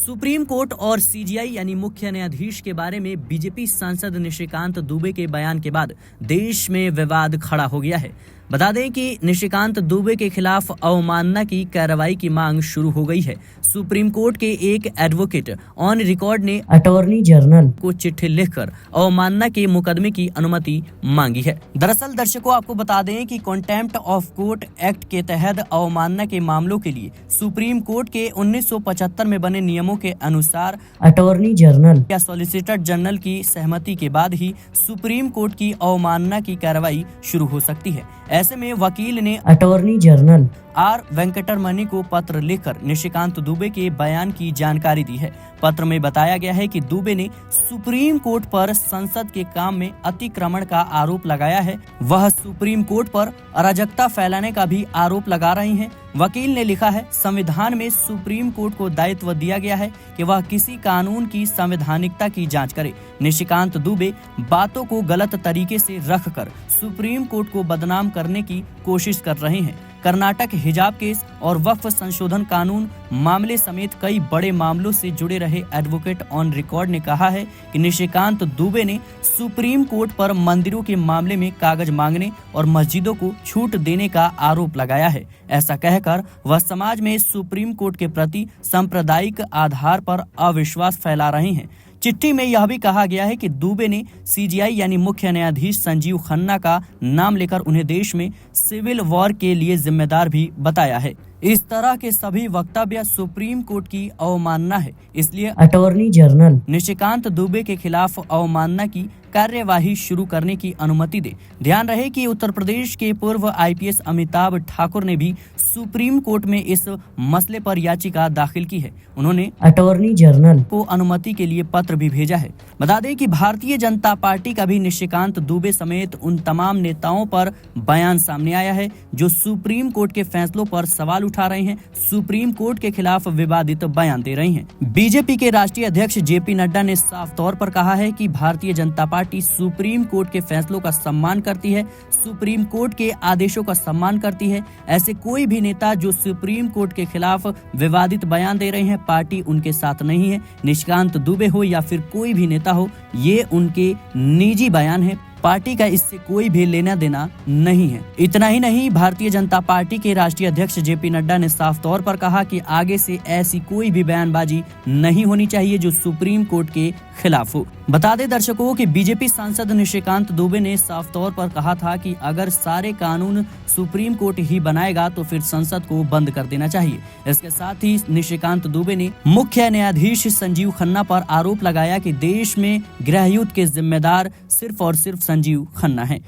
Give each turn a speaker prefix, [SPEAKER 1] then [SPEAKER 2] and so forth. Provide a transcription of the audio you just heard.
[SPEAKER 1] Supreme court और CGI यानी मुख्य न्यायाधीश के बारे में बीजेपी सांसद निशिकांत दुबे के बयान के बाद देश में विवाद खड़ा हो गया है। बता दें कि निशिकांत दुबे के खिलाफ अवमानना की कार्रवाई की मांग शुरू हो गई है। सुप्रीम कोर्ट के एक एडवोकेट ऑन रिकॉर्ड ने अटॉर्नी जनरल को चिट्ठी लिखकर अवमानना के मुकदमे की अनुमति मांगी है। दरअसल दर्शकों, आपको बता दें कि कंटेम्प्ट ऑफ कोर्ट एक्ट के तहत अवमानना के मामलों के लिए सुप्रीम कोर्ट के 1975 में बने नियमों के अनुसार अटॉर्नी जनरल या सॉलिसिटर जनरल की सहमति के बाद ही सुप्रीम कोर्ट की अवमानना की कार्रवाई शुरू हो सकती है। ऐसे में वकील ने अटॉर्नी जनरल आर वेंकटरमणि को पत्र लिखकर निशिकांत दुबे के बयान की जानकारी दी है। पत्र में बताया गया है कि दुबे ने सुप्रीम कोर्ट पर संसद के काम में अतिक्रमण का आरोप लगाया है। वह सुप्रीम कोर्ट पर अराजकता फैलाने का भी आरोप लगा रही हैं। वकील ने लिखा है, संविधान में सुप्रीम कोर्ट को दायित्व दिया गया है कि वह किसी कानून की संवैधानिकता की जांच करे। निशिकांत दुबे बातों को गलत तरीके से रखकर सुप्रीम कोर्ट को बदनाम करने की कोशिश कर रहे हैं। कर्नाटक हिजाब केस और वक्फ संशोधन कानून मामले समेत कई बड़े मामलों से जुड़े रहे एडवोकेट ऑन रिकॉर्ड ने कहा है कि निशिकांत दुबे ने सुप्रीम कोर्ट पर मंदिरों के मामले में कागज मांगने और मस्जिदों को छूट देने का आरोप लगाया है। ऐसा कहकर वह समाज में सुप्रीम कोर्ट के प्रति सांप्रदायिक आधार पर अविश्वास फैला रहे हैं। चिट्ठी में यह भी कहा गया है कि दुबे ने सीजीआई यानी मुख्य न्यायाधीश संजीव खन्ना का नाम लेकर उन्हें देश में सिविल वॉर के लिए जिम्मेदार भी बताया है। इस तरह के सभी वक्तव्य सुप्रीम कोर्ट की अवमानना है, इसलिए अटॉर्नी जनरल निशिकांत दुबे के खिलाफ अवमानना की कार्यवाही शुरू करने की अनुमति दे। ध्यान रहे कि उत्तर प्रदेश के पूर्व आईपीएस अमिताभ ठाकुर ने भी सुप्रीम कोर्ट में इस मसले पर याचिका दाखिल की है। उन्होंने अटॉर्नी जनरल को अनुमति के लिए पत्र भी भेजा है। बता दें कि भारतीय जनता पार्टी का भी निशिकांत दुबे समेत उन तमाम नेताओं पर बयान सामने आया है जो सुप्रीम कोर्ट के फैसलों पर सवाल उठा रहे हैं, सुप्रीम कोर्ट के खिलाफ विवादित बयान दे रहे हैं। बीजेपी के राष्ट्रीय अध्यक्ष जेपी नड्डा ने साफ तौर पर कहा है कि Bharatiya Janata party supreme court के फैसलों का सम्मान करती है, सुप्रीम कोर्ट के आदेशों का सम्मान करती है। ऐसे कोई भी नेता जो सुप्रीम कोर्ट के खिलाफ विवादित बयान दे रहे हैं, पार्टी उनके साथ नहीं है। निशिकांत दुबे हो या फिर कोई भी नेता हो, ये उनके निजी बयान है, पार्टी का इससे कोई भी लेना देना नहीं है। इतना ही नहीं, भारतीय जनता पार्टी के राष्ट्रीय अध्यक्ष जेपी नड्डा ने साफ तौर पर कहा कि आगे से ऐसी कोई भी बयानबाजी नहीं होनी चाहिए जो सुप्रीम कोर्ट के खिलाफ हो। बता दें दर्शकों कि बीजेपी सांसद निशिकांत दुबे ने साफ तौर पर कहा था कि अगर सारे कानून सुप्रीम कोर्ट ही बनाएगा तो फिर संसद को बंद कर देना चाहिए। इसके साथ ही निशिकांत दुबे ने मुख्य न्यायाधीश संजीव खन्ना पर आरोप लगाया कि देश में गृह युद्ध के जिम्मेदार सिर्फ और सिर्फ संजीव खन्ना है।